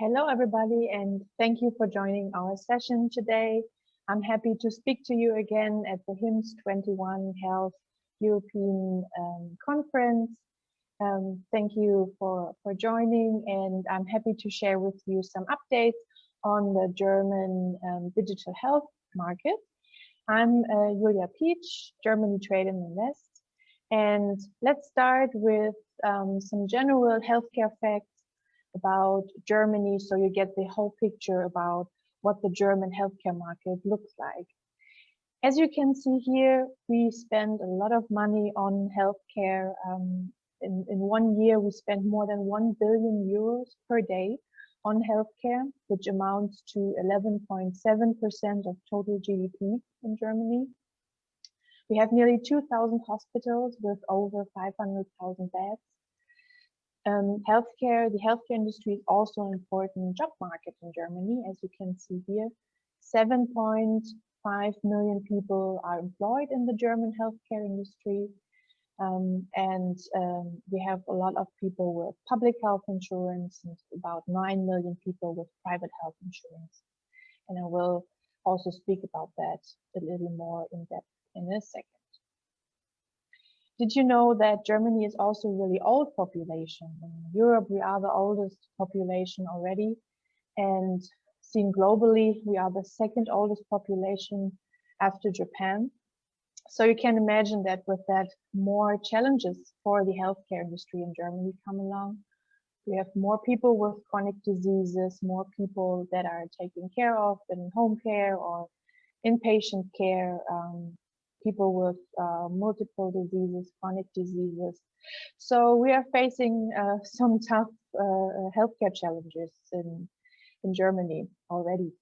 Hello, everybody, and thank you for joining our session today. I'm happy to speak to you again at the HIMSS 21 Health European Conference. Thank you for joining, and I'm happy to share with you some updates on the German digital health market. I'm Julia Pietsch, Germany Trade and Invest, and let's start with some general healthcare facts about Germany, so you get the whole picture about what the German healthcare market looks like. As you can see here, we spend a lot of money on healthcare. In 1 year, we spend more than 1 billion euros per day on healthcare, which amounts to 11.7% of total GDP in Germany. We have nearly 2,000 hospitals with over 500,000 beds. The healthcare industry is also an important job market in Germany, as you can see here. 7.5 million people are employed in the German healthcare industry. We have a lot of people with public health insurance and about 9 million people with private health insurance. And I will also speak about that a little more in depth in a second. Did you know that Germany is also a really old population? In Europe, we are the oldest population already. And seen globally, we are the second oldest population after Japan. So you can imagine that with that, more challenges for the healthcare industry in Germany come along. We have more people with chronic diseases, more people that are taken care of in home care or inpatient care, people with multiple diseases, chronic diseases. So we are facing some tough healthcare challenges in Germany already.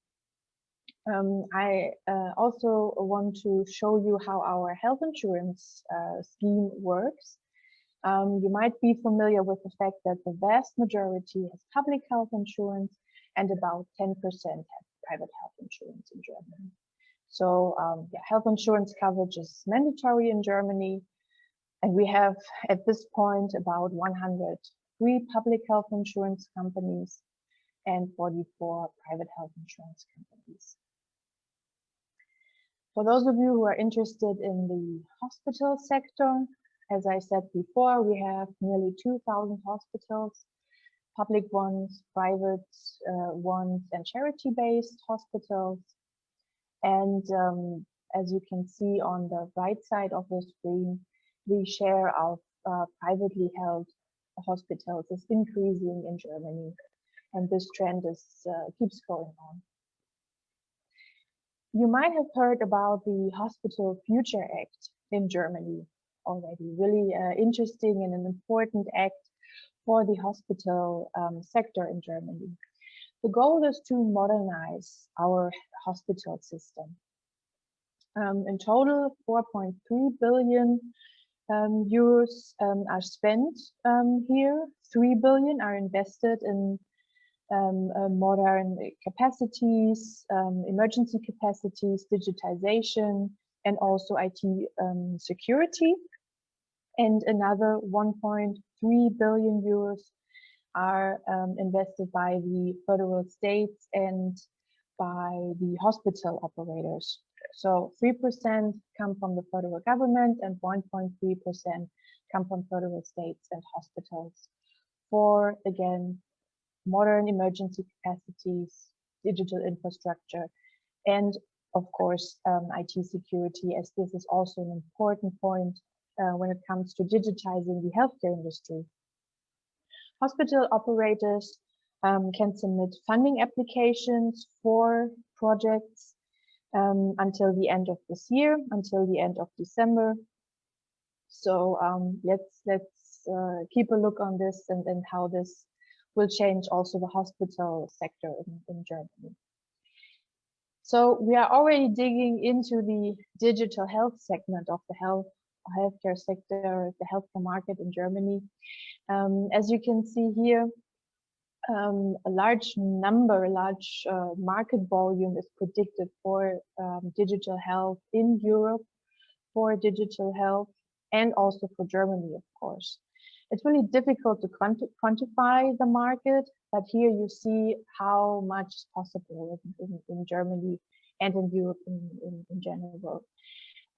I also want to show you how our health insurance scheme works. You might be familiar with the fact that the vast majority has public health insurance and about 10% have private health insurance in Germany. So health insurance coverage is mandatory in Germany. And we have at this point about 103 public health insurance companies and 44 private health insurance companies. For those of you who are interested in the hospital sector, as I said before, we have nearly 2,000 hospitals, public ones, private ones, and charity-based hospitals. And as you can see on the right side of the screen, the share of privately held hospitals is increasing in Germany, and this trend keeps going on. You might have heard about the Hospital Future Act in Germany already. Really interesting and an important act for the hospital sector in Germany. The goal is to modernize our hospital system. In total, 4.3 billion euros are spent here. 3 billion are invested in modern capacities, emergency capacities, digitization, and also IT security. And another 1.3 billion euros are invested by the federal states and by the hospital operators. So 3% come from the federal government and 1.3% come from federal states and hospitals for, again, modern emergency capacities, digital infrastructure, and of course, IT security, as this is also an important point when it comes to digitizing the healthcare industry. Hospital operators can submit funding applications for projects until the end of this year, until the end of December. So let's keep a look on this and how this will change also the hospital sector in Germany. So we are already digging into the digital health segment of the healthcare sector, the healthcare market in Germany. As you can see here, a large market volume is predicted for digital health in Europe, for digital health, and also for Germany, of course. It's really difficult to quantify the market, but here you see how much is possible in Germany and in Europe in general.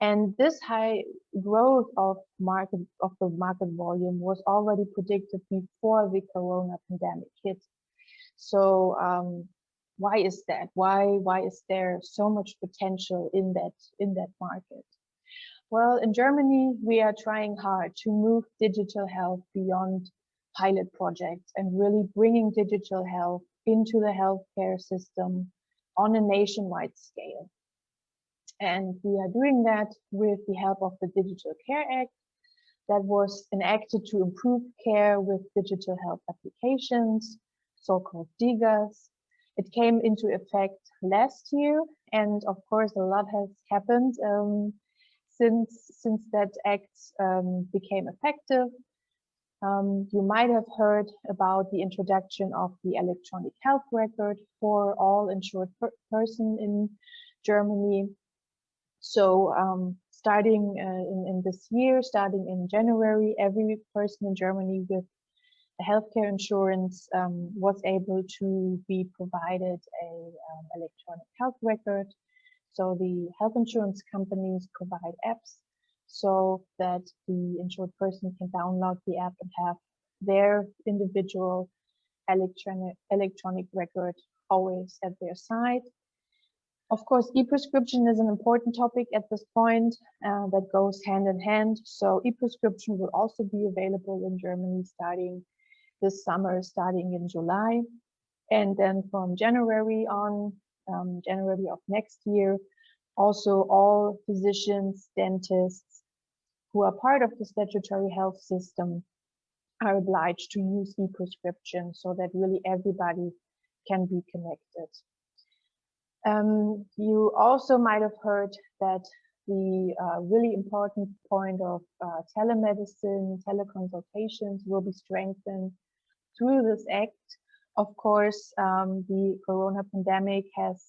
And this high growth of the market volume was already predicted before the corona pandemic hit. So why is that? Why is there so much potential in that market? Well, in Germany, we are trying hard to move digital health beyond pilot projects and really bringing digital health into the healthcare system on a nationwide scale. And we are doing that with the help of the Digital Care Act that was enacted to improve care with digital health applications, so-called DIGAs. It came into effect last year, and of course, a lot has happened since that act became effective. You might have heard about the introduction of the electronic health record for all insured person in Germany. So starting in this year, starting in January, every person in Germany with a healthcare insurance was able to be provided a electronic health record. So the health insurance companies provide apps so that the insured person can download the app and have their individual electronic record always at their side. Of course, e-prescription is an important topic at this point that goes hand in hand. So e-prescription will also be available in Germany starting this summer, starting in July. And then from January on, January of next year, also all physicians, dentists who are part of the statutory health system are obliged to use e-prescription so that really everybody can be connected. You also might have heard that the really important point of telemedicine, teleconsultations will be strengthened through this act. Of course, the corona pandemic has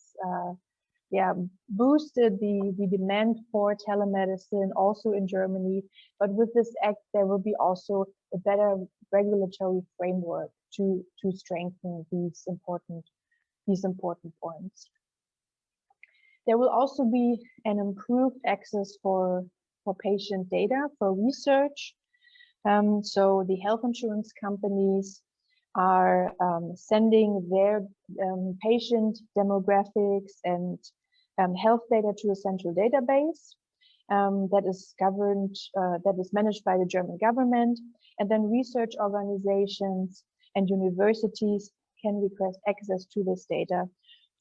boosted the demand for telemedicine also in Germany. But with this act, there will be also a better regulatory framework to strengthen these important points. There will also be an improved access for patient data for research. So the health insurance companies are sending their patient demographics and health data to a central database that is governed, that is managed by the German government, and then research organizations and universities can request access to this data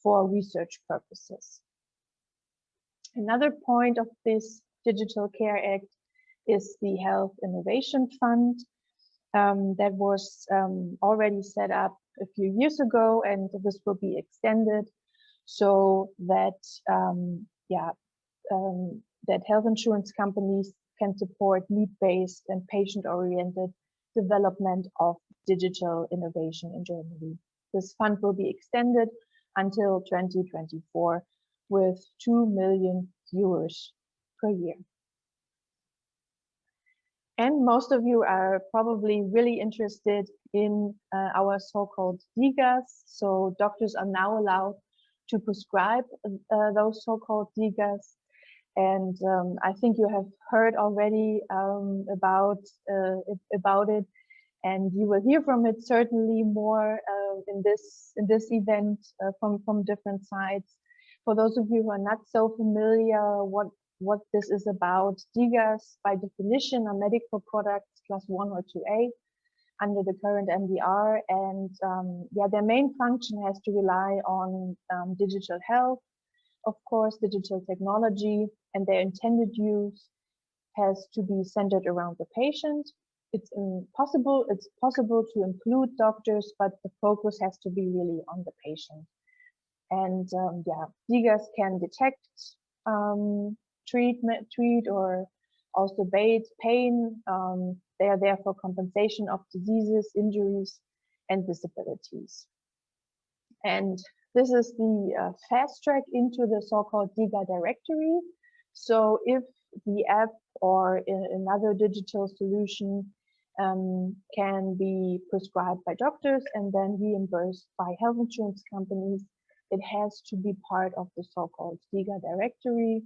for research purposes. Another point of this Digital Care Act is the Health Innovation Fund that was already set up a few years ago, and this will be extended so that that health insurance companies can support need-based and patient-oriented development of digital innovation in Germany. This fund will be extended until 2024 with 2 million euros per year. And most of you are probably really interested in our so-called DIGAs. So doctors are now allowed to prescribe those so-called DIGAs. And I think you have heard already about it, and you will hear from it certainly more in this event from different sides. For those of you who are not so familiar what this is about, DIGAs by definition are medical products class 1 or 2A under the current MDR, and their main function has to rely on digital health, of course, digital technology, and their intended use has to be centered around the patient. It's possible to include doctors, but the focus has to be really on the patient. And DIGAs can detect, treat or also abate pain. They are there for compensation of diseases, injuries, and disabilities. And this is the fast track into the so-called DIGA Directory. So if the app or another digital solution can be prescribed by doctors and then reimbursed by health insurance companies. It has to be part of the so-called DIGA Directory.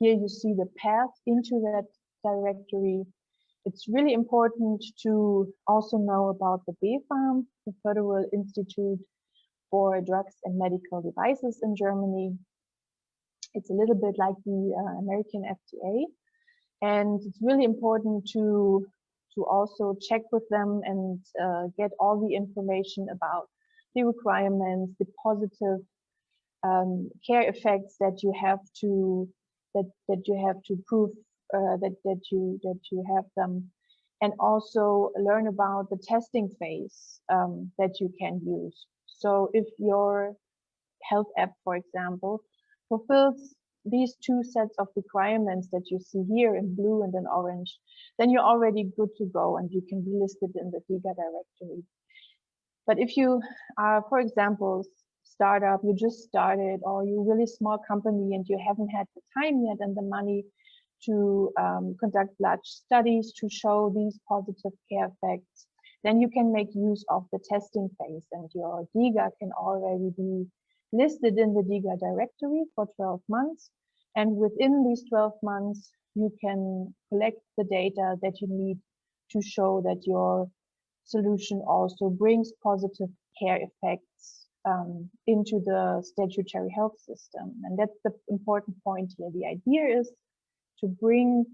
Here you see the path into that directory. It's really important to also know about the BfArM, the Federal Institute for Drugs and Medical Devices in Germany. It's a little bit like the American FDA. And it's really important to also check with them and get all the information about the requirements, the positive care effects that you have to prove that you have them, and also learn about the testing phase that you can use. So if your health app, for example, fulfills these two sets of requirements that you see here in blue and in orange, then you're already good to go and you can be listed in the DIGA directory. But if you are, for example, startup, you just started, or you're a really small company and you haven't had the time yet and the money to conduct large studies to show these positive care effects, then you can make use of the testing phase, and your DIGA can already be listed in the DIGA directory for 12 months. And within these 12 months, you can collect the data that you need to show that your solution also brings positive care effects into the statutory health system. And that's the important point here. The idea is to bring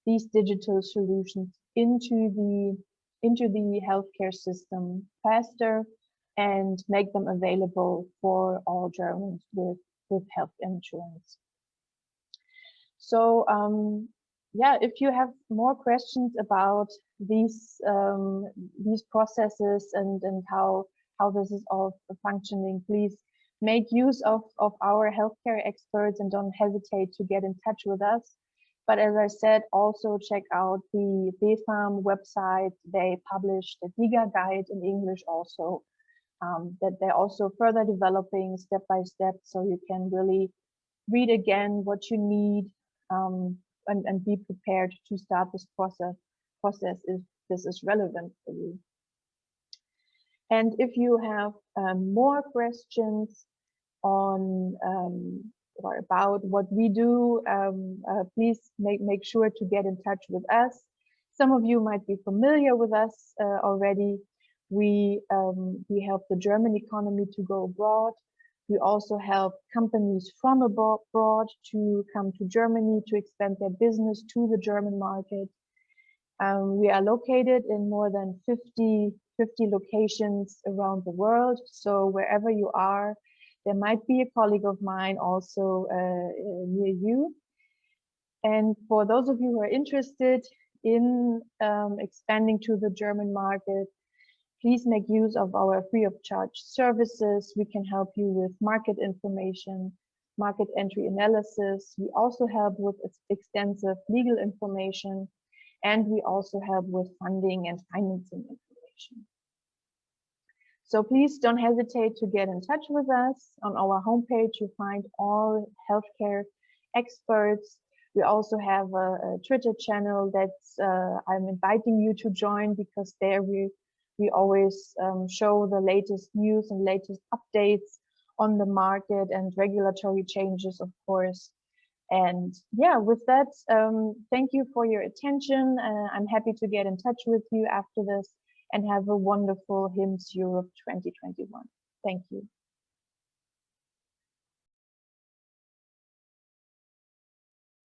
these digital solutions into the healthcare system faster and make them available for all Germans with health insurance. So yeah, if you have more questions about these processes and how this is all functioning, please make use of our healthcare experts and don't hesitate to get in touch with us. But as I said, also check out the BfArM website. They published a DIGA guide in English also, that they're also further developing step by step, so you can really read again what you need and be prepared to start this process if this is relevant for you. And if you have more questions on or about what we do, please make sure to get in touch with us. Some of you might be familiar with us already. We help the German economy to go abroad. We also help companies from abroad to come to Germany to expand their business to the German market. We are located in more than 50 locations around the world. So wherever you are, there might be a colleague of mine also near you. And for those of you who are interested in expanding to the German market, please make use of our free of charge services. We can help you with market information, market entry analysis. We also help with extensive legal information, and we also help with funding and financing information. So please don't hesitate to get in touch with us. On our homepage, you find all healthcare experts. We also have a Twitter channel that's I'm inviting you to join, because there we always show the latest news and latest updates on the market and regulatory changes, of course. And yeah, with that, thank you for your attention. I'm happy to get in touch with you after this, and have a wonderful HIMSS Europe 2021. Thank you.